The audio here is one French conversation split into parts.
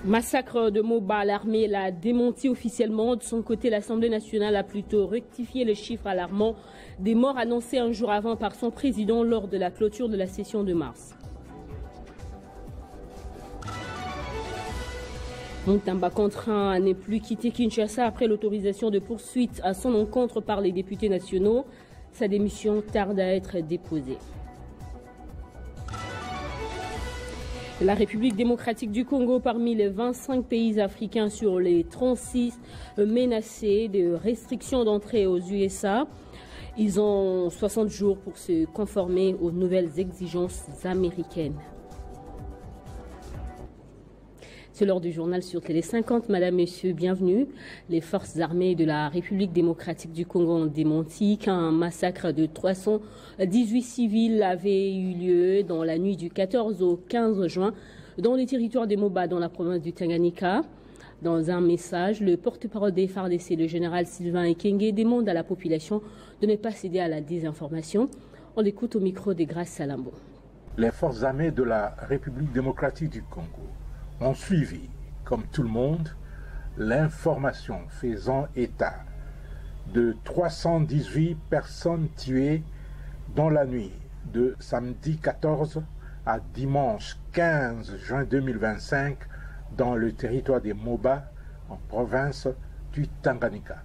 Massacre de Moba, l'armée l'a démenti officiellement. De son côté, l'Assemblée nationale a plutôt rectifié les chiffres alarmants des morts annoncés un jour avant par son président lors de la clôture de la session de mars. Moutamba contraint à ne plus quitter Kinshasa après l'autorisation de poursuite à son encontre par les députés nationaux. Sa démission tarde à être déposée. La République démocratique du Congo, parmi les 25 pays africains sur les 36 menacés de restrictions d'entrée aux USA. Ils ont 60 jours pour se conformer aux nouvelles exigences américaines. C'est l'heure du journal sur Télé 50. Madame, Messieurs, bienvenue. Les forces armées de la République démocratique du Congo ont démenti qu'un massacre de 318 civils avait eu lieu dans la nuit du 14 au 15 juin dans le territoire de Moba, dans la province du Tanganyika. Dans un message, le porte-parole des FARDC, le général Sylvain Ekenge, demande à la population de ne pas céder à la désinformation. On l'écoute au micro de Grace Salambo. Les forces armées de la République démocratique du Congo ont suivi, comme tout le monde, l'information faisant état de 318 personnes tuées dans la nuit de samedi 14 à dimanche 15 juin 2025 dans le territoire des Moba, en province du Tanganyika.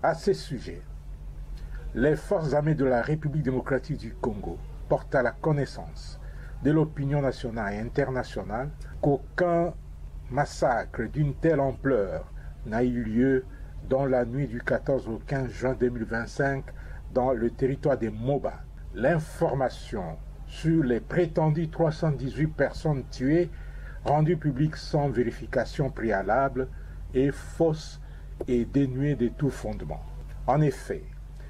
À ce sujet, les forces armées de la République démocratique du Congo portent à la connaissance de l'opinion nationale et internationale qu'aucun massacre d'une telle ampleur n'a eu lieu dans la nuit du 14 au 15 juin 2025 dans le territoire des Moba. L'information sur les prétendues 318 personnes tuées, rendue publique sans vérification préalable, est fausse et dénuée de tout fondement. En effet,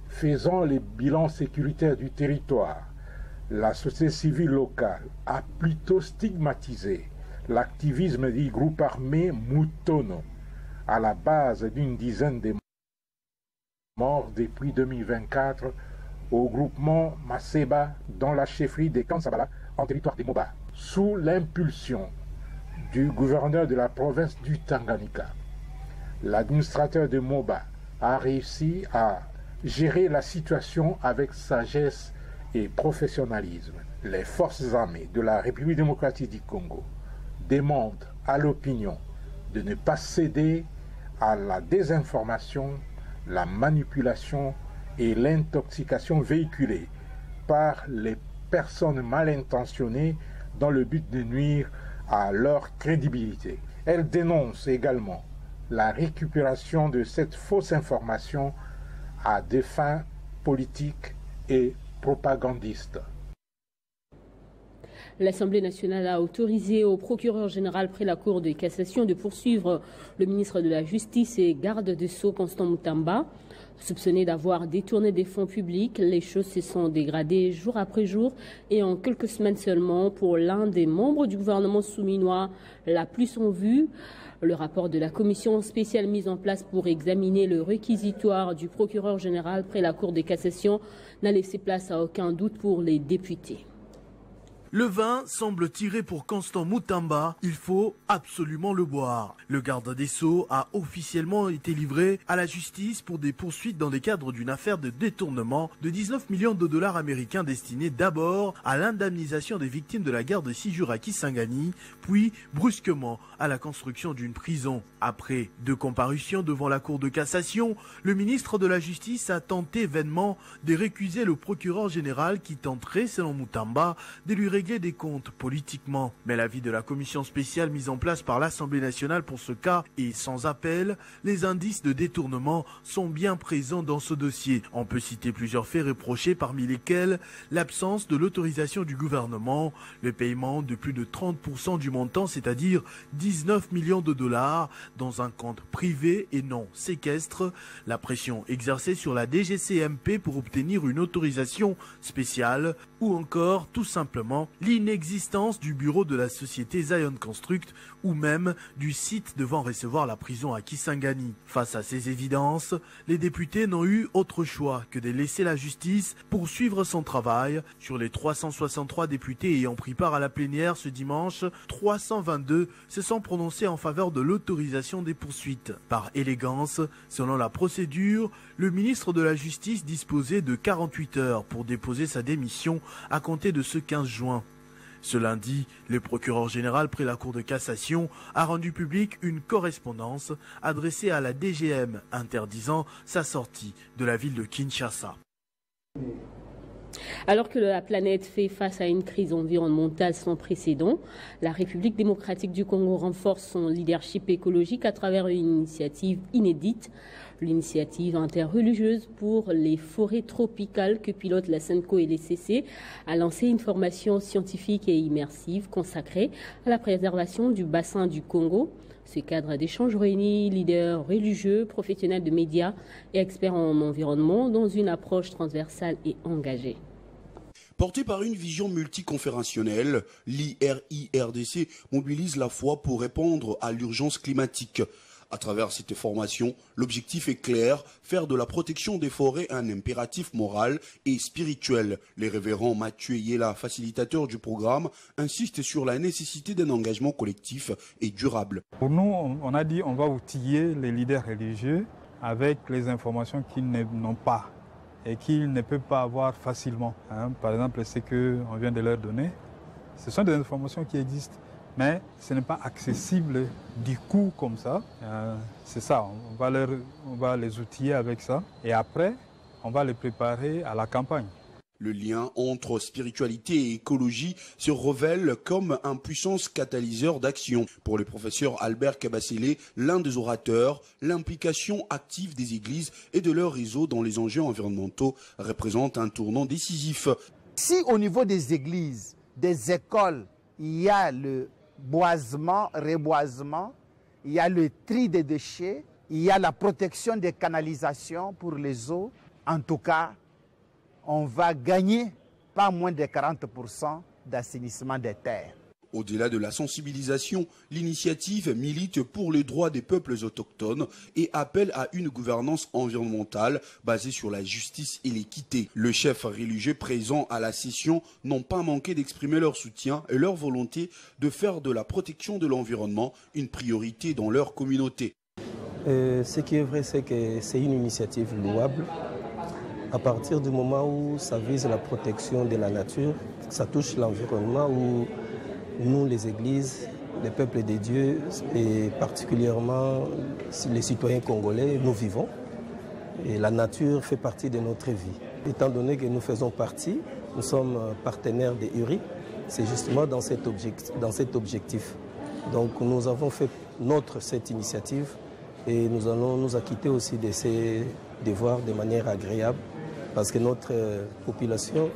faisant les bilans sécuritaires du territoire, la société civile locale a plutôt stigmatisé l'activisme du groupe armé Mutono, à la base d'une dizaine de morts depuis 2024 au groupement Maseba dans la chefferie de Kansabala en territoire des Moba, sous l'impulsion du gouverneur de la province du Tanganyika. L'administrateur de Moba a réussi à gérer la situation avec sagesse et professionnalisme. Les forces armées de la République démocratique du Congo demandent à l'opinion de ne pas céder à la désinformation, la manipulation et l'intoxication véhiculées par les personnes mal intentionnées dans le but de nuire à leur crédibilité. Elles dénoncent également la récupération de cette fausse information à des fins politiques et propagandiste. L'Assemblée nationale a autorisé au procureur général près la Cour de cassation de poursuivre le ministre de la Justice et garde des Sceaux Constant Moutamba. Soupçonné d'avoir détourné des fonds publics, les choses se sont dégradées jour après jour et en quelques semaines seulement pour l'un des membres du gouvernement souminois la plus en vue. Le rapport de la commission spéciale mise en place pour examiner le réquisitoire du procureur général près la Cour de cassation n'a laissé place à aucun doute pour les députés. Le vin semble tirer pour Constant Moutamba, il faut absolument le boire. Le garde des Sceaux a officiellement été livré à la justice pour des poursuites dans le cadre d'une affaire de détournement de 19 millions de dollars américains destinés d'abord à l'indemnisation des victimes de la guerre de Sijura-Kisangani, puis brusquement à la construction d'une prison. Après 2 comparutions devant la Cour de cassation, le ministre de la Justice a tenté vainement de récuser le procureur général qui tenterait, selon Moutamba, de lui régler des comptes politiquement. Mais l'avis de la commission spéciale mise en place par l'Assemblée nationale pour ce cas est sans appel. Les indices de détournement sont bien présents dans ce dossier. On peut citer plusieurs faits reprochés, parmi lesquels l'absence de l'autorisation du gouvernement, le paiement de plus de 30% du montant, c'est-à-dire 19 millions de dollars, dans un compte privé et non séquestre, la pression exercée sur la DGCMP pour obtenir une autorisation spéciale, ou encore tout simplement l'inexistence du bureau de la société Zion Construct ou même du site devant recevoir la prison à Kisangani. Face à ces évidences, les députés n'ont eu autre choix que de laisser la justice poursuivre son travail. Sur les 363 députés ayant pris part à la plénière ce dimanche, 322 se sont prononcés en faveur de l'autorisation des poursuites. Par élégance, selon la procédure, le ministre de la Justice disposait de 48 heures pour déposer sa démission à compter de ce 15 juin. Ce lundi, le procureur général près la Cour de cassation a rendu publique une correspondance adressée à la DGM interdisant sa sortie de la ville de Kinshasa. Alors que la planète fait face à une crise environnementale sans précédent, la République démocratique du Congo renforce son leadership écologique à travers une initiative inédite, l'initiative interreligieuse pour les forêts tropicales que pilotent la SENCO et les CC a lancé une formation scientifique et immersive consacrée à la préservation du bassin du Congo. Ce cadre d'échange réunit leaders religieux, professionnels de médias et experts en environnement dans une approche transversale et engagée. Porté par une vision multiconférentielle, l'IRIRDC mobilise la foi pour répondre à l'urgence climatique. À travers cette formation, l'objectif est clair, faire de la protection des forêts un impératif moral et spirituel. Les révérends Mathieu Yela, facilitateur du programme, insistent sur la nécessité d'un engagement collectif et durable. Pour nous, on a dit on va outiller les leaders religieux avec les informations qu'ils n'ont pas et qu'ils ne peuvent pas avoir facilement. Par exemple, ce qu'on vient de leur donner, ce sont des informations qui existent. Mais ce n'est pas accessible du coup comme ça. C'est ça, on va les outiller avec ça. Et après, on va les préparer à la campagne. Le lien entre spiritualité et écologie se révèle comme un puissant catalyseur d'action. Pour le professeur Albert Kabasele, l'un des orateurs, l'implication active des églises et de leur réseau dans les enjeux environnementaux représente un tournant décisif. Si au niveau des églises, des écoles, il y a le boisement, reboisement, il y a le tri des déchets, il y a la protection des canalisations pour les eaux. En tout cas, on va gagner pas moins de 40% d'assainissement des terres. Au-delà de la sensibilisation, l'initiative milite pour les droits des peuples autochtones et appelle à une gouvernance environnementale basée sur la justice et l'équité. Le chef religieux présent à la session n'ont pas manqué d'exprimer leur soutien et leur volonté de faire de la protection de l'environnement une priorité dans leur communauté. Ce qui est vrai, c'est que c'est une initiative louable. À partir du moment où ça vise la protection de la nature, ça touche l'environnement où nous, les églises, les peuples des dieux et particulièrement les citoyens congolais, nous vivons. Et la nature fait partie de notre vie. Étant donné que nous faisons partie, nous sommes partenaires des URI, c'est justement dans cet objectif. Donc nous avons fait cette initiative et nous allons nous acquitter aussi de ces devoirs de manière agréable parce que notre population,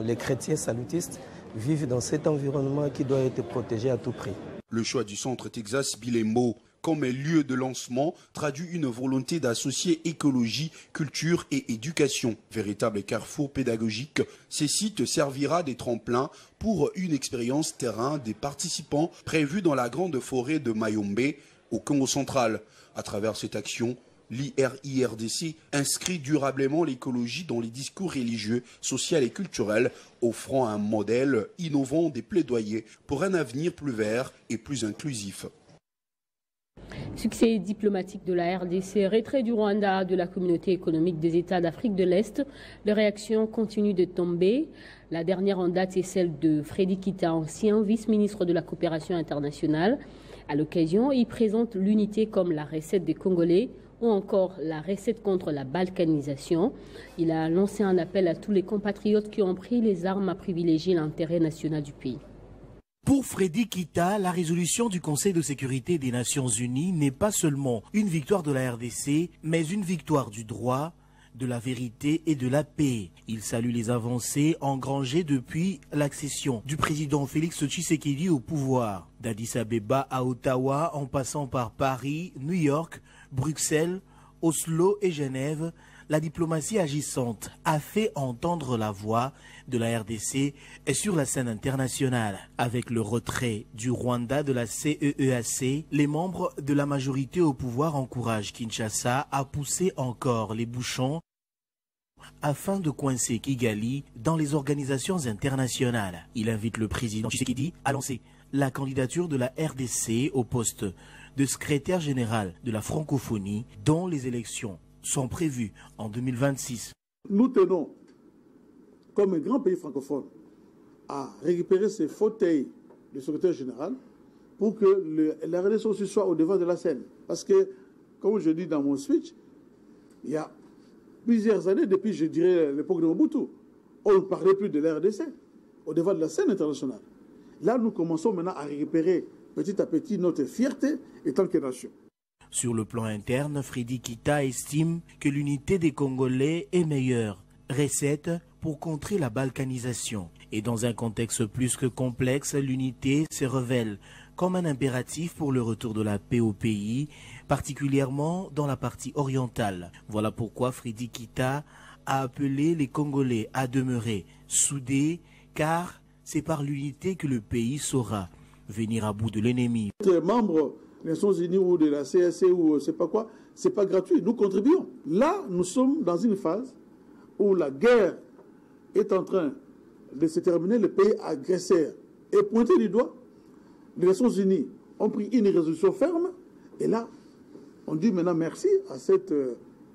les chrétiens salutistes, vivent dans cet environnement qui doit être protégé à tout prix. Le choix du centre Texas Bilembo comme lieu de lancement traduit une volonté d'associer écologie, culture et éducation. Véritable carrefour pédagogique, ce site servira des tremplins pour une expérience terrain des participants prévue dans la grande forêt de Mayombe au Congo central. À travers cette action, l'IRIRDC inscrit durablement l'écologie dans les discours religieux, sociaux et culturels, offrant un modèle innovant des plaidoyers pour un avenir plus vert et plus inclusif. Succès diplomatique de la RDC, retrait du Rwanda de la communauté économique des États d'Afrique de l'Est. Les réactions continuent de tomber. La dernière en date est celle de Freddy Kita, ancien vice-ministre de la coopération internationale. À l'occasion, il présente l'unité comme la recette des Congolais ou encore la recette contre la balkanisation. Il a lancé un appel à tous les compatriotes qui ont pris les armes à privilégier l'intérêt national du pays. Pour Freddy Kita, la résolution du Conseil de sécurité des Nations Unies n'est pas seulement une victoire de la RDC, mais une victoire du droit, de la vérité et de la paix. Il salue les avancées engrangées depuis l'accession du président Félix Tshisekedi au pouvoir. D'Addis Abeba à Ottawa, en passant par Paris, New York, Bruxelles, Oslo et Genève, la diplomatie agissante a fait entendre la voix de la RDC est sur la scène internationale. Avec le retrait du Rwanda de la CEEAC, les membres de la majorité au pouvoir encouragent Kinshasa à pousser encore les bouchons afin de coincer Kigali dans les organisations internationales. Il invite le président Tshisekedi à lancer la candidature de la RDC au poste de secrétaire général de la francophonie, dont les élections sont prévues en 2026. Nous tenons, comme un grand pays francophone, à récupérer ces fauteuils de secrétaire général pour que la RDC aussi soit au devant de la scène. Parce que, comme je dis dans mon speech, il y a plusieurs années, depuis, je dirais, l'époque de Mobutu, on ne parlait plus de la RDC au devant de la scène internationale. Là, nous commençons maintenant à récupérer petit à petit notre fierté en tant que nation. Sur le plan interne, Frédéric Kita estime que l'unité des Congolais est meilleure recette pour contrer la balkanisation. Et dans un contexte plus que complexe, l'unité se révèle comme un impératif pour le retour de la paix au pays, particulièrement dans la partie orientale. Voilà pourquoi Frédéric Kita a appelé les Congolais à demeurer soudés, car c'est par l'unité que le pays saura venir à bout de l'ennemi. Les membres des Nations Unies ou de la CSC ou je ne sais pas quoi, ce n'est pas gratuit, nous contribuons. Là, nous sommes dans une phase où la guerre est en train de se terminer, le pays agresseur est pointé du doigt. Les Nations Unies ont pris une résolution ferme et là, on dit maintenant merci à cette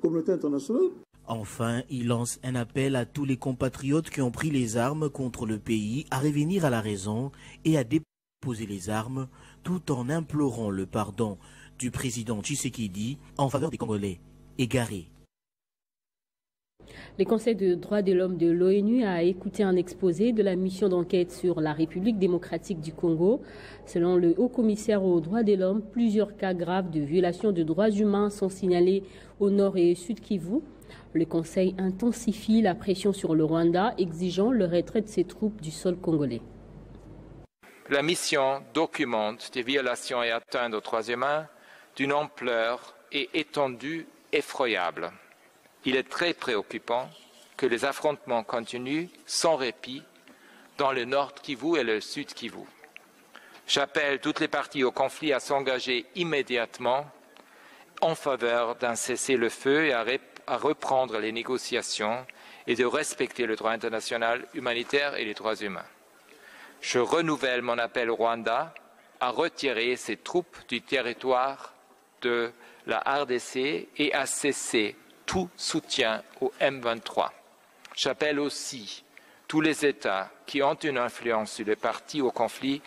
communauté internationale. Enfin, il lance un appel à tous les compatriotes qui ont pris les armes contre le pays à revenir à la raison et à déposer les armes, tout en implorant le pardon du président Tshisekedi en faveur des Congolais égarés. Le Conseil des droits de l'homme de l'ONU a écouté un exposé de la mission d'enquête sur la République démocratique du Congo. Selon le haut-commissaire aux droits de l'homme, plusieurs cas graves de violation de droits humains sont signalés au nord et au sud Kivu. Le Conseil intensifie la pression sur le Rwanda, exigeant le retrait de ses troupes du sol congolais. La mission documente des violations et atteintes aux droits humains d'une ampleur et étendue effroyable. Il est très préoccupant que les affrontements continuent sans répit dans le nord Kivu et le sud Kivu. J'appelle toutes les parties au conflit à s'engager immédiatement en faveur d'un cessez-le-feu et à reprendre les négociations et de respecter le droit international humanitaire et les droits humains. Je renouvelle mon appel au Rwanda à retirer ses troupes du territoire de la RDC et à cesser tout soutien au M23. J'appelle aussi tous les États qui ont une influence sur les parties au conflit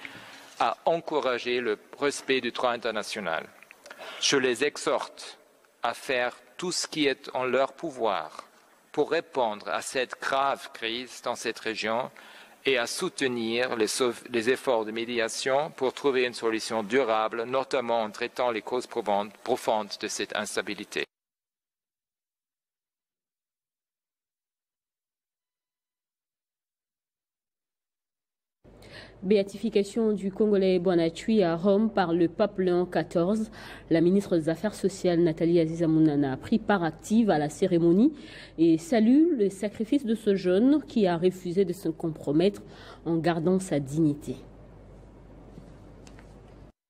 à encourager le respect du droit international. Je les exhorte à faire tout ce qui est en leur pouvoir pour répondre à cette grave crise dans cette région et à soutenir les efforts de médiation pour trouver une solution durable, notamment en traitant les causes profondes de cette instabilité. Béatification du Congolais Bouanachui à Rome par le pape Léon XIV. La ministre des Affaires sociales Nathalie Aziza Mounana a pris part active à la cérémonie et salue le sacrifice de ce jeune qui a refusé de se compromettre en gardant sa dignité.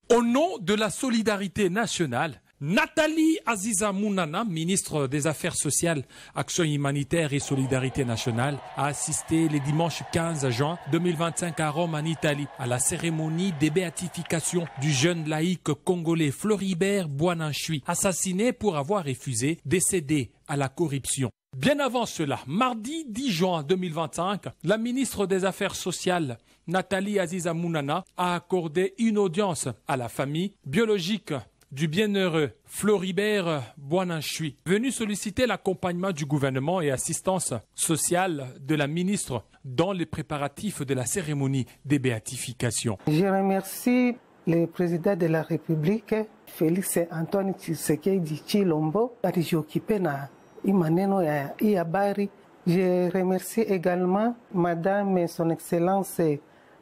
Au nom de la solidarité nationale, Nathalie Aziza Mounana, ministre des Affaires sociales, Action humanitaire et solidarité nationale, a assisté le dimanche 15 juin 2025 à Rome, en Italie, à la cérémonie de béatification du jeune laïc congolais Floribert Bouanachui, assassiné pour avoir refusé de céder à la corruption. Bien avant cela, mardi 10 juin 2025, la ministre des Affaires sociales, Nathalie Aziza Mounana, a accordé une audience à la famille biologique du bienheureux Floribert Bouanachui, venu solliciter l'accompagnement du gouvernement et assistance sociale de la ministre dans les préparatifs de la cérémonie des béatifications. Je remercie le président de la République, Félix Antoine Tshisekedi Tshilombo, alijioccupe na imaneno ya habari. Je remercie également Madame Son Excellence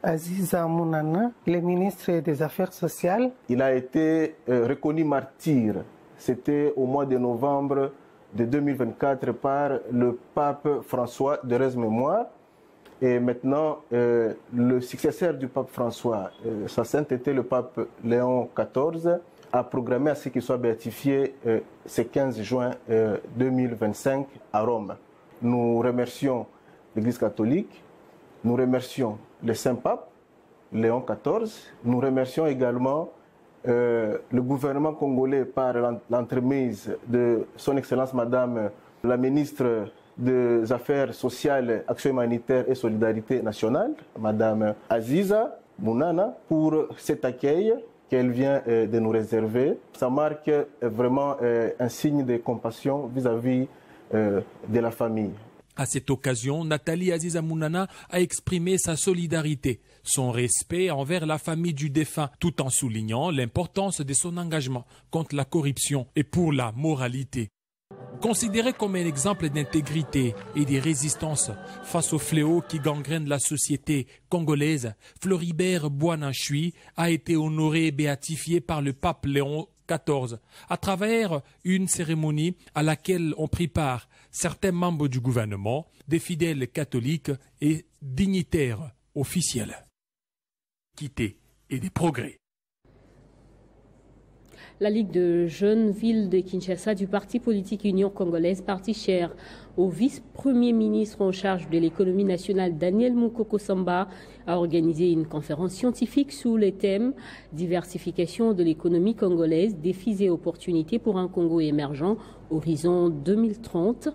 Aziza Mounana, le ministre des Affaires sociales. Il a été reconnu martyr. C'était au mois de novembre de 2024 par le pape François de Rez Mémoire. Et maintenant, le successeur du pape François, sa sainteté le pape Léon XIV, a programmé à ce qu'il soit béatifié ce 15 juin 2025 à Rome. Nous remercions l'Église catholique, nous remercions le Saint-Pape Léon XIV, nous remercions également le gouvernement congolais par l'entremise de son Excellence Madame la ministre des Affaires sociales, Action humanitaire et solidarité nationale, Madame Aziza Mounana, pour cet accueil qu'elle vient de nous réserver. Ça marque vraiment un signe de compassion vis-à-vis de la famille. À cette occasion, Nathalie Aziza Mounana a exprimé sa solidarité, son respect envers la famille du défunt, tout en soulignant l'importance de son engagement contre la corruption et pour la moralité. Considéré comme un exemple d'intégrité et de résistance face aux fléaux qui gangrènent la société congolaise, Floribert Boinachui a été honoré et béatifié par le pape Léon XIV à travers une cérémonie à laquelle ont pris part certains membres du gouvernement, des fidèles catholiques et dignitaires officiels. Quittés et des progrès. La Ligue de jeunes villes de Kinshasa du parti politique Union congolaise, parti cher au vice-premier ministre en charge de l'économie nationale Daniel Mukoko Samba, a organisé une conférence scientifique sous le thème « Diversification de l'économie congolaise, défis et opportunités pour un Congo émergent, horizon 2030 ».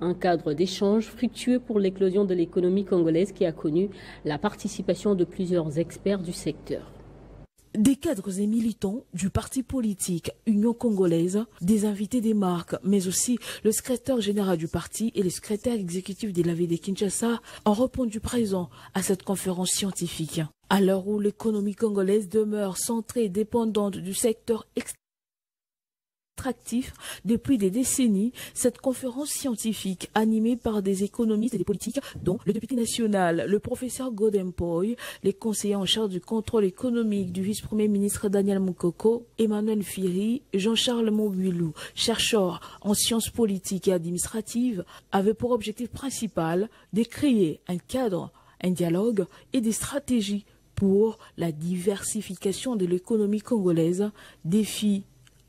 Un cadre d'échange fructueux pour l'éclosion de l'économie congolaise qui a connu la participation de plusieurs experts du secteur. Des cadres et militants du parti politique Union congolaise, des invités des marques, mais aussi le secrétaire général du parti et le secrétaire exécutif de la ville de Kinshasa ont répondu présent à cette conférence scientifique. À l'heure où l'économie congolaise demeure centrée et dépendante du secteur extractif depuis des décennies, cette conférence scientifique animée par des économistes et des politiques, dont le député national, le professeur Godempoy, les conseillers en charge du contrôle économique du vice-premier ministre Daniel Mukoko, Emmanuel Firi, Jean-Charles Mobilou, chercheur en sciences politiques et administratives, avaient pour objectif principal de créer un cadre, un dialogue et des stratégies pour la diversification de l'économie congolaise, défi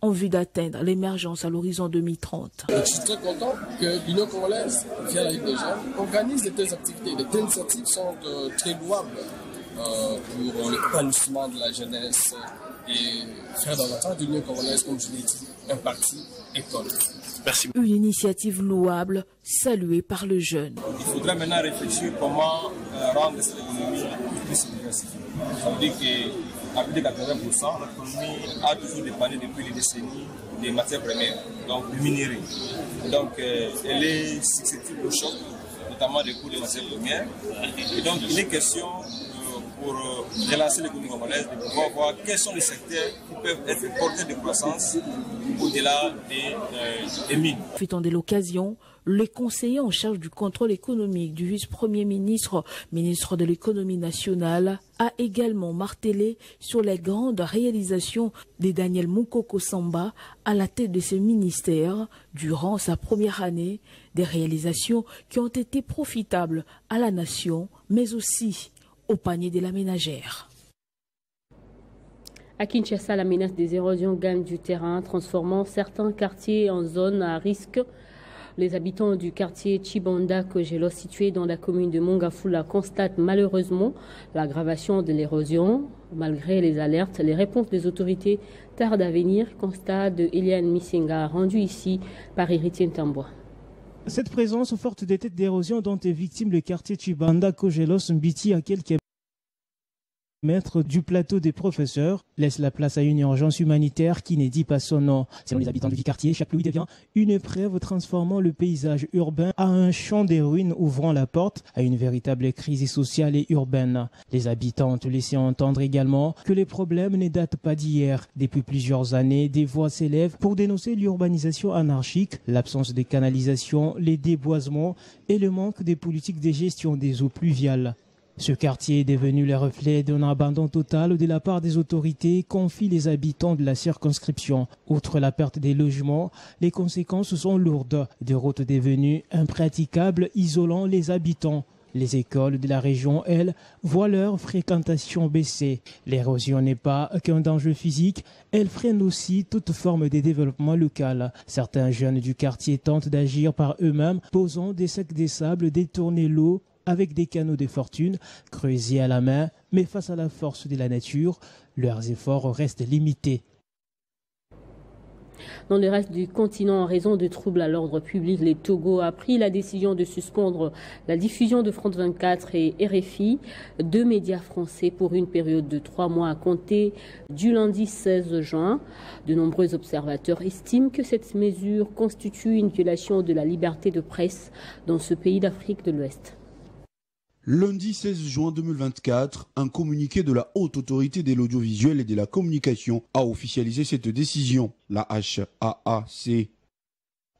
en vue d'atteindre l'émergence à l'horizon 2030. Je suis très content que l'Union congolaise, via la Ligue des jeunes, organise de telles activités. De telles initiatives sont très louables pour l'épanouissement de la jeunesse et faire davantage de l'Union congolaise, comme je l'ai dit, un parti école. Merci. Une initiative louable, saluée par le jeune. Il faudra maintenant réfléchir comment rendre cette économie plus diversifiée. Ça veut dire que à plus de 80%, l'économie a toujours dépendu depuis des décennies des matières premières, donc du minerai. Donc elle est susceptible au choc, notamment des coûts des matières premières. Et donc il est question pour relancer l'économie congolaise de pouvoir voir quels sont les secteurs qui peuvent être porteurs de croissance au-delà des mines. Profitant de l'occasion, le conseiller en charge du contrôle économique du vice-premier ministre, ministre de l'économie nationale, a également martelé sur les grandes réalisations de Daniel Mukoko Samba à la tête de ce ministère durant sa première année, des réalisations qui ont été profitables à la nation, mais aussi au panier de la ménagère. À Kinshasa, la menace des érosions gagne du terrain, transformant certains quartiers en zones à risque. Les habitants du quartier Chibanda Kogelo, situé dans la commune de Mongafula, constatent malheureusement l'aggravation de l'érosion. Malgré les alertes, les réponses des autorités tardent à venir. Constat de Eliane Missinga, rendu ici par Héritier Tambois. Cette présence forte des têtes d'érosion dont est victime le quartier Chibanda Kogelo Mbiti à quelques mètres du plateau des professeurs laisse la place à une urgence humanitaire qui n'est dit pas son nom. Selon les habitants du quartier, chaque pluie devient une épreuve transformant le paysage urbain à un champ des ruines ouvrant la porte à une véritable crise sociale et urbaine. Les habitants ont laissé entendre également que les problèmes ne datent pas d'hier. Depuis plusieurs années, des voix s'élèvent pour dénoncer l'urbanisation anarchique, l'absence de canalisation, les déboisements et le manque des politiques de gestion des eaux pluviales. Ce quartier est devenu le reflet d'un abandon total de la part des autorités, confient les habitants de la circonscription. Outre la perte des logements, les conséquences sont lourdes. Des routes devenues impraticables, isolant les habitants. Les écoles de la région, elles, voient leur fréquentation baisser. L'érosion n'est pas qu'un danger physique, elle freine aussi toute forme de développement local. Certains jeunes du quartier tentent d'agir par eux-mêmes, posant des sacs de sable, détourner l'eau avec des canaux de fortune, creusés à la main, mais face à la force de la nature, leurs efforts restent limités. Dans le reste du continent, en raison de troubles à l'ordre public, le Togo a pris la décision de suspendre la diffusion de France 24 et RFI, deux médias français, pour une période de 3 mois à compter du lundi 16 juin. De nombreux observateurs estiment que cette mesure constitue une violation de la liberté de presse dans ce pays d'Afrique de l'Ouest. Lundi 16 juin 2024, un communiqué de la Haute Autorité de l'Audiovisuel et de la Communication a officialisé cette décision. La HAAC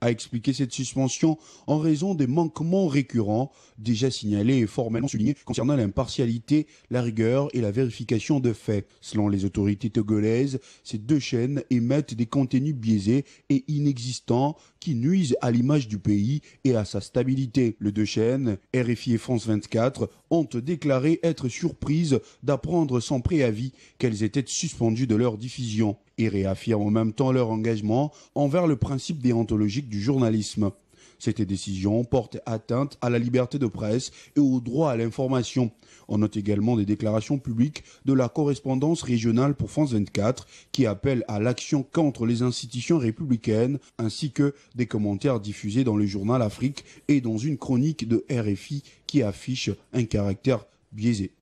a expliqué cette suspension en raison des manquements récurrents déjà signalés et formellement soulignés concernant l'impartialité, la rigueur et la vérification de faits. Selon les autorités togolaises, ces deux chaînes émettent des contenus biaisés et inexistants qui nuisent à l'image du pays et à sa stabilité. Les deux chaînes, RFI et France 24, ont déclaré être surprises d'apprendre sans préavis qu'elles étaient suspendues de leur diffusion et réaffirment en même temps leur engagement envers le principe déontologique du journalisme. Cette décision porte atteinte à la liberté de presse et au droit à l'information. On note également des déclarations publiques de la correspondance régionale pour France 24 qui appelle à l'action contre les institutions républicaines ainsi que des commentaires diffusés dans le journal Afrique et dans une chronique de RFI qui affiche un caractère biaisé.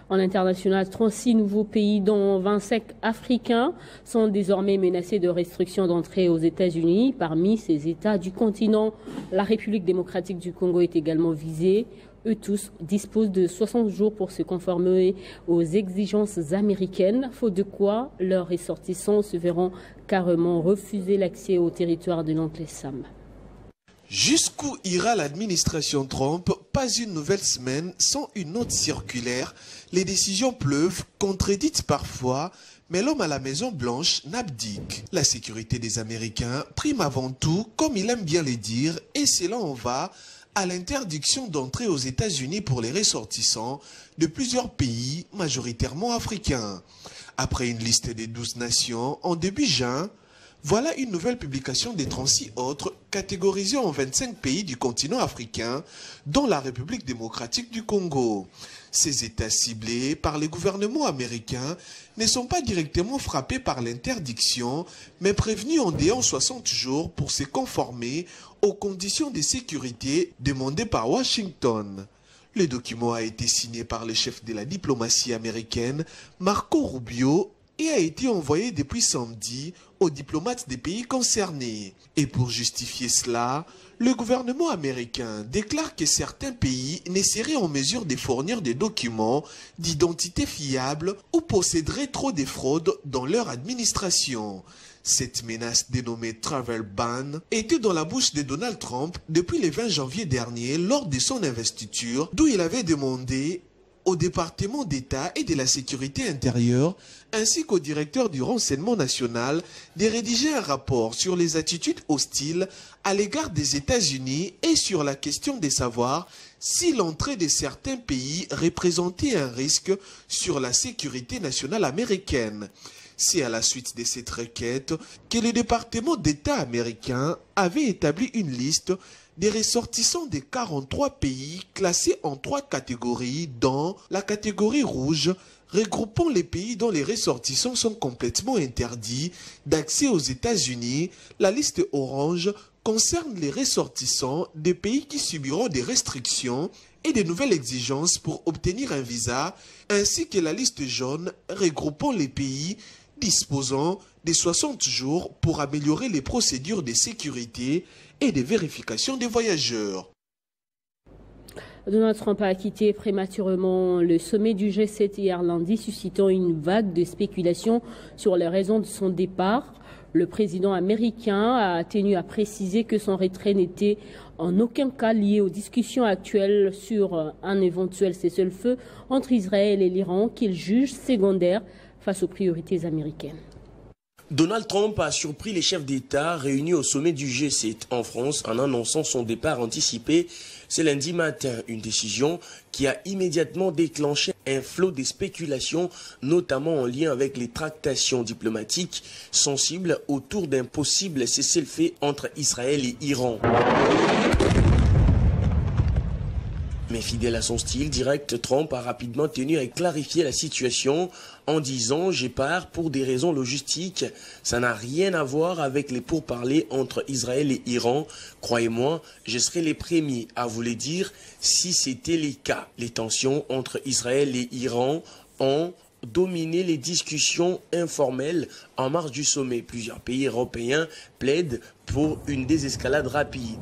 En international, 36 nouveaux pays, dont 25 africains, sont désormais menacés de restrictions d'entrée aux États-Unis. Parmi ces États du continent, la République démocratique du Congo est également visée. Eux tous disposent de 60 jours pour se conformer aux exigences américaines, faute de quoi leurs ressortissants se verront carrément refuser l'accès au territoire de l'oncle Sam. Jusqu'où ira l'administration Trump? Pas une nouvelle semaine sans une note circulaire. Les décisions pleuvent, contredites parfois, mais l'homme à la Maison Blanche n'abdique. La sécurité des Américains prime avant tout, comme il aime bien le dire, et cela en va à l'interdiction d'entrer aux États-Unis pour les ressortissants de plusieurs pays, majoritairement africains. Après une liste des 12 nations, en début juin, voilà une nouvelle publication des 36 autres, catégorisés en 25 pays du continent africain, dont la République démocratique du Congo. Ces États ciblés par les gouvernements américains ne sont pas directement frappés par l'interdiction, mais prévenus en déant 60 jours pour se conformer aux conditions de sécurité demandées par Washington. Le document a été signé par le chef de la diplomatie américaine, Marco Rubio, et a été envoyé depuis samedi aux diplomates des pays concernés. Et pour justifier cela, le gouvernement américain déclare que certains pays ne seraient en mesure de fournir des documents d'identité fiables ou posséderaient trop de fraudes dans leur administration. Cette menace dénommée Travel Ban était dans la bouche de Donald Trump depuis le 20 janvier dernier lors de son investiture, d'où il avait demandé au département d'État et de la sécurité intérieure, ainsi qu'au directeur du renseignement national, de rédiger un rapport sur les attitudes hostiles à l'égard des États-Unis et sur la question de savoir si l'entrée de certains pays représentait un risque sur la sécurité nationale américaine. C'est à la suite de cette requête que le département d'État américain avait établi une liste des ressortissants des 43 pays classés en 3 catégories, dont la catégorie rouge, regroupant les pays dont les ressortissants sont complètement interdits d'accès aux États-Unis. La liste orange concerne les ressortissants des pays qui subiront des restrictions et de nouvelles exigences pour obtenir un visa, ainsi que la liste jaune regroupant les pays disposant de 60 jours pour améliorer les procédures de sécurité et de vérification des voyageurs. Donald Trump a quitté prématurément le sommet du G7 hier lundi, suscitant une vague de spéculations sur les raisons de son départ. Le président américain a tenu à préciser que son retrait n'était en aucun cas lié aux discussions actuelles sur un éventuel cessez-le-feu entre Israël et l'Iran, qu'il juge secondaire face aux priorités américaines. Donald Trump a surpris les chefs d'État réunis au sommet du G7 en France en annonçant son départ anticipé ce lundi matin. Une décision qui a immédiatement déclenché un flot de spéculations, notamment en lien avec les tractations diplomatiques sensibles autour d'un possible cessez-le-feu entre Israël et Iran. Mais fidèle à son style direct, Trump a rapidement tenu à clarifier la situation en disant « Je pars pour des raisons logistiques, ça n'a rien à voir avec les pourparlers entre Israël et Iran. Croyez-moi, je serai les premiers à vous le dire si c'était le cas. » Les tensions entre Israël et Iran ont dominé les discussions informelles en marge du sommet. Plusieurs pays européens plaident pour une désescalade rapide.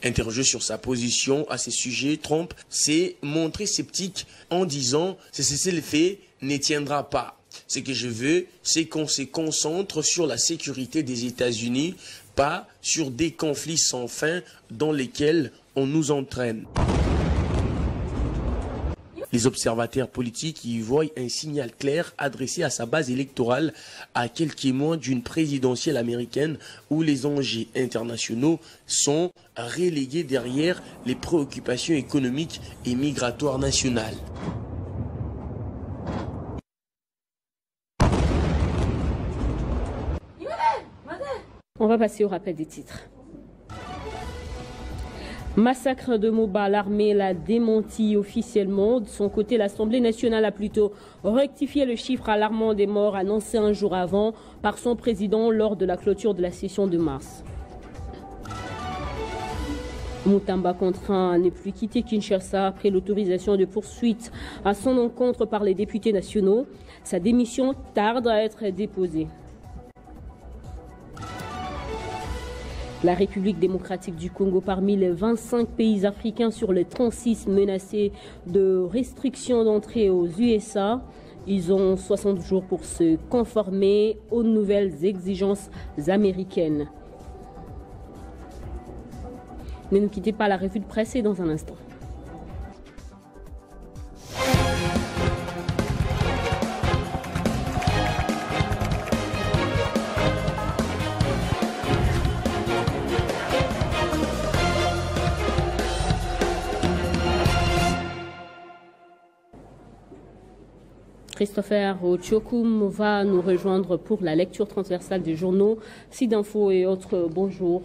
Interrogé sur sa position à ces sujets, Trump s'est montré sceptique en disant « Ce cessez-le-feu ne tiendra pas. Ce que je veux, c'est qu'on se concentre sur la sécurité des États-Unis, pas sur des conflits sans fin dans lesquels on nous entraîne. » Les observateurs politiques y voient un signal clair adressé à sa base électorale à quelques mois d'une présidentielle américaine où les enjeux internationaux sont relégués derrière les préoccupations économiques et migratoires nationales. On va passer au rappel des titres. Massacre de Moba, l'armée l'a démenti officiellement. De son côté, l'Assemblée nationale a plutôt rectifié le chiffre alarmant des morts annoncé un jour avant par son président lors de la clôture de la session de mars. Mutamba contraint à ne plus quitter Kinshasa après l'autorisation de poursuite à son encontre par les députés nationaux. Sa démission tarde à être déposée. La République démocratique du Congo, parmi les 25 pays africains sur les 36 menacés de restrictions d'entrée aux USA, ils ont 60 jours pour se conformer aux nouvelles exigences américaines. Ne nous quittez pas, la revue de presse est dans un instant. Christopher Ochokum va nous rejoindre pour la lecture transversale des journaux. Sidinfo et autres, bonjour.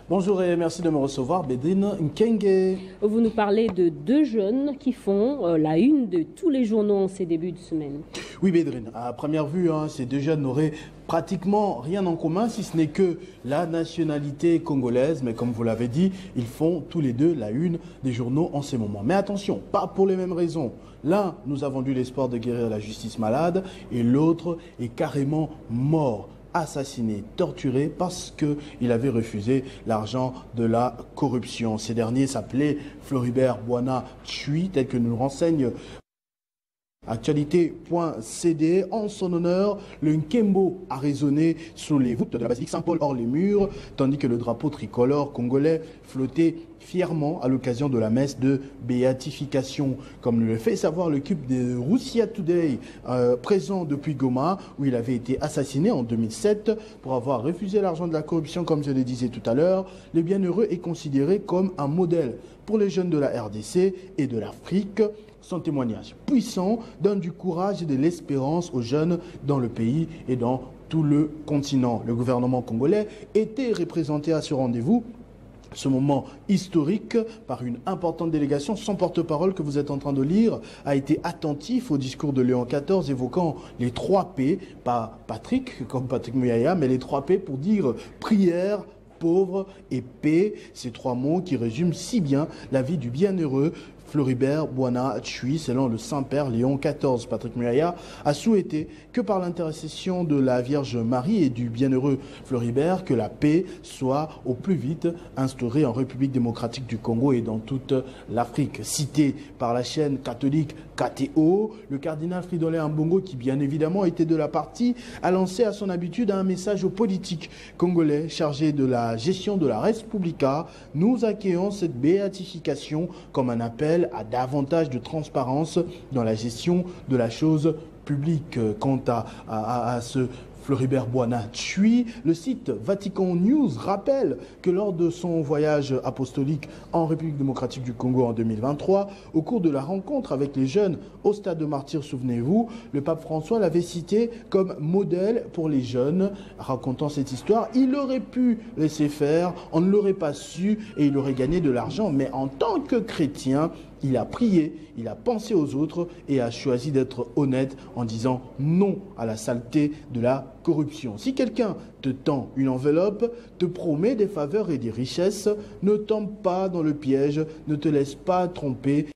Bonjour et merci de me recevoir, Bédrine Nkenge. Vous nous parlez de deux jeunes qui font la une de tous les journaux en ces débuts de semaine. Oui, Bédrine, à première vue, ces deux jeunes n'auraient pratiquement rien en commun, si ce n'est que la nationalité congolaise. Mais comme vous l'avez dit, ils font tous les deux la une des journaux en ces moments. Mais attention, pas pour les mêmes raisons. L'un nous a vendu l'espoir de guérir la justice malade et l'autre est carrément mort, assassiné, torturé parce qu'il avait refusé l'argent de la corruption. Ces derniers s'appelaient Floribert Bwana Chui, tel que nous le renseigne Actualité.cd. En son honneur, le Nkembo a résonné sous les voûtes de la basilique Saint-Paul hors les murs, tandis que le drapeau tricolore congolais flottait fièrement à l'occasion de la messe de béatification, comme le fait savoir l'équipe de Russia Today, présent depuis Goma, où il avait été assassiné en 2007 pour avoir refusé l'argent de la corruption, comme je le disais tout à l'heure. Le bienheureux est considéré comme un modèle pour les jeunes de la RDC et de l'Afrique. Son témoignage puissant donne du courage et de l'espérance aux jeunes dans le pays et dans tout le continent. Le gouvernement congolais était représenté à ce rendez-vous, ce moment historique, par une importante délégation. Son porte-parole que vous êtes en train de lire a été attentif au discours de Léon XIV évoquant les 3 P, pas Patrick comme Patrick Muyaya, mais les 3 P pour dire prière, pauvre et paix. Ces 3 mots qui résument si bien la vie du bienheureux Floribert Bwana Chui, selon le Saint-Père Léon XIV. Patrick Muyaya a souhaité que par l'intercession de la Vierge Marie et du bienheureux Floribert, que la paix soit au plus vite instaurée en République démocratique du Congo et dans toute l'Afrique. Cité par la chaîne catholique KTO, le cardinal Fridolin Ambongo, qui bien évidemment était de la partie, a lancé à son habitude un message aux politiques congolais chargés de la gestion de la Respublica. Nous accueillons cette béatification comme un appel à davantage de transparence dans la gestion de la chose publics quant à ce Floribert Boana-Tchui. Le site Vatican News rappelle que lors de son voyage apostolique en République démocratique du Congo en 2023, au cours de la rencontre avec les jeunes au Stade de Martyrs, souvenez-vous, le pape François l'avait cité comme modèle pour les jeunes. Racontant cette histoire, il aurait pu laisser faire, on ne l'aurait pas su et il aurait gagné de l'argent. Mais en tant que chrétien, il a prié, il a pensé aux autres et a choisi d'être honnête en disant non à la saleté de la corruption. Si quelqu'un te tend une enveloppe, te promet des faveurs et des richesses, ne tombe pas dans le piège, ne te laisse pas tromper,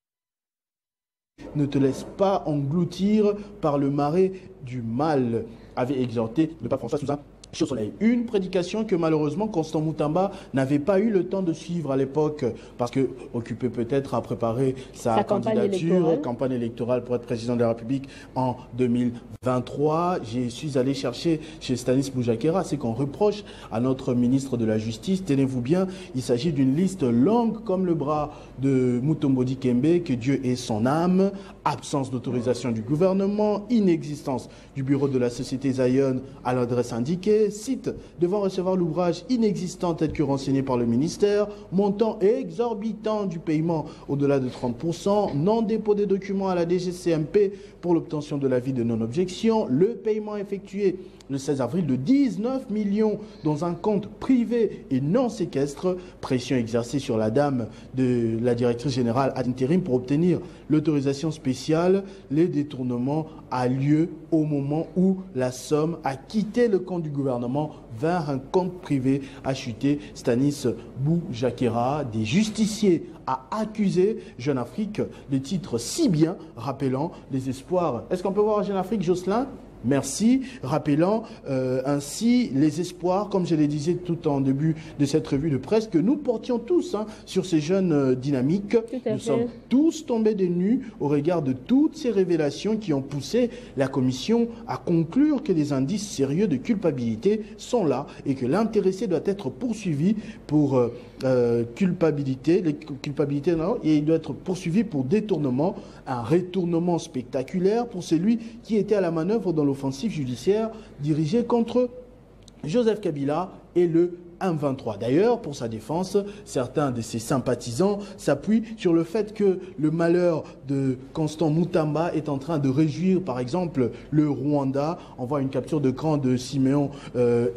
ne te laisse pas engloutir par le marais du mal, avait exhorté le pape François sous un chaud soleil. Une prédication que malheureusement Constant Moutamba n'avait pas eu le temps de suivre à l'époque parce que occupé peut-être à préparer sa candidature, campagne électorale pour être président de la République en 2023. Je suis allé chercher chez Stanis Boujakera, c'est qu'on reproche à notre ministre de la Justice. Tenez-vous bien, il s'agit d'une liste longue comme le bras de Mutombo Dikembe, que Dieu ait son âme, absence d'autorisation du gouvernement, inexistence du bureau de la société Zion à l'adresse indiquée, site devant recevoir l'ouvrage inexistant tel que renseigné par le ministère, montant exorbitant du paiement au-delà de 30%, non-dépôt des documents à la DGCMP pour l'obtention de l'avis de non-objection, le paiement effectué le 16 avril de 19 millions dans un compte privé et non séquestre, pression exercée sur la dame de la directrice générale ad intérim pour obtenir l'autorisation spéciale. Les détournements a lieu au moment où la somme a quitté le compte du gouvernement vers un compte privé, a chuté Stanis Boujakera. Des justiciers a accusé Jeune Afrique, le titre si bien rappelant les espoirs. Est-ce qu'on peut voir Jeune Afrique, Jocelyn ? Merci, rappelant ainsi les espoirs, comme je le disais tout en début de cette revue de presse, que nous portions tous sur ces jeunes dynamiques. Nous sommes tous tombés des nues au regard de toutes ces révélations qui ont poussé la Commission à conclure que des indices sérieux de culpabilité sont là et que l'intéressé doit être poursuivi pour culpabilité, et il doit être poursuivi pour détournement, un retournement spectaculaire pour celui qui était à la manœuvre dans l'offensive judiciaire dirigée contre Joseph Kabila et le M23. D'ailleurs, pour sa défense, certains de ses sympathisants s'appuient sur le fait que le malheur de Constant Moutamba est en train de réjouir, par exemple, le Rwanda. On voit une capture d'écran de Simeon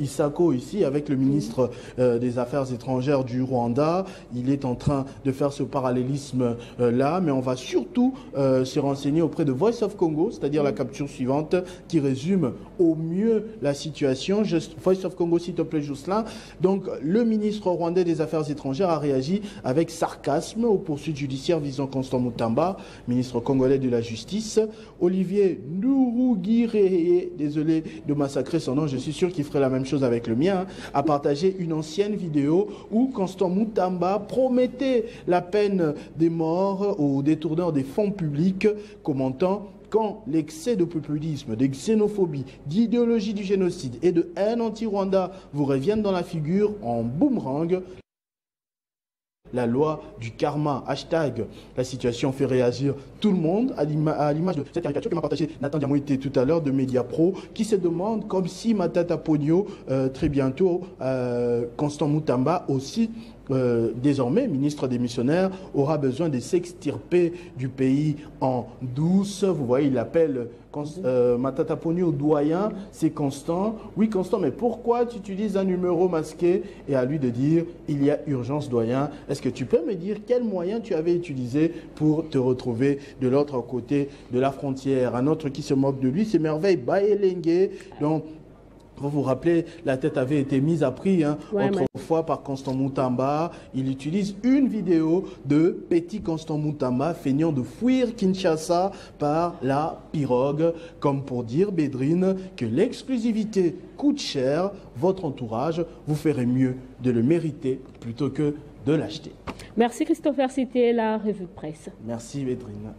Isako ici avec le ministre des Affaires étrangères du Rwanda. Il est en train de faire ce parallélisme là, mais on va surtout se renseigner auprès de Voice of Congo, c'est-à-dire la capture suivante qui résume au mieux la situation. Voice of Congo, s'il te plaît, Jocelyn. Donc, le ministre rwandais des Affaires étrangères a réagi avec sarcasme aux poursuites judiciaires visant Constant Moutamba, ministre congolais de la Justice. Olivier Ndurugirehe, désolé de massacrer son nom, je suis sûr qu'il ferait la même chose avec le mien, a partagé une ancienne vidéo où Constant Moutamba promettait la peine des morts aux détourneurs des fonds publics, commentant: quand l'excès de populisme, de xénophobie, d'idéologie du génocide et de haine anti-Rwanda vous reviennent dans la figure en boomerang, la loi du karma, hashtag, la situation fait réagir tout le monde, à l'image de cette caricature que m'a partagée Nathan Diamoité tout à l'heure de Mediapro, qui se demande comme si Matata Pogno, très bientôt, Constant Moutamba aussi, désormais ministre des missionnaires, aura besoin de s'extirper du pays en douce. Vous voyez, il appelle Matata Pogno doyen, c'est Constant. Oui, Constant, mais pourquoi tu utilises un numéro masqué? Et à lui de dire: il y a urgence, doyen. Est-ce que tu peux me dire quels moyens tu avais utilisé pour te retrouver de l'autre côté de la frontière? Un autre qui se moque de lui, c'est Merveille Baelengue. Donc, vous vous rappelez, la tête avait été mise à prix autrefois par Constant Moutamba. Il utilise une vidéo de petit Constant Moutamba feignant de fuir Kinshasa par la pirogue, comme pour dire, Bédrine, que l'exclusivité coûte cher. Votre entourage vous ferait mieux de le mériter plutôt que de l'acheter. Merci Christopher, c'était la revue de presse. Merci Bédrine.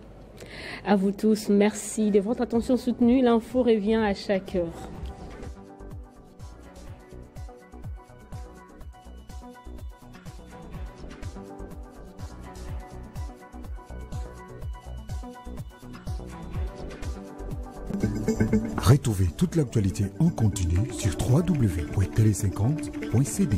À vous tous, merci de votre attention soutenue. L'info revient à chaque heure. Retrouvez toute l'actualité en continu sur www.tele50.cd.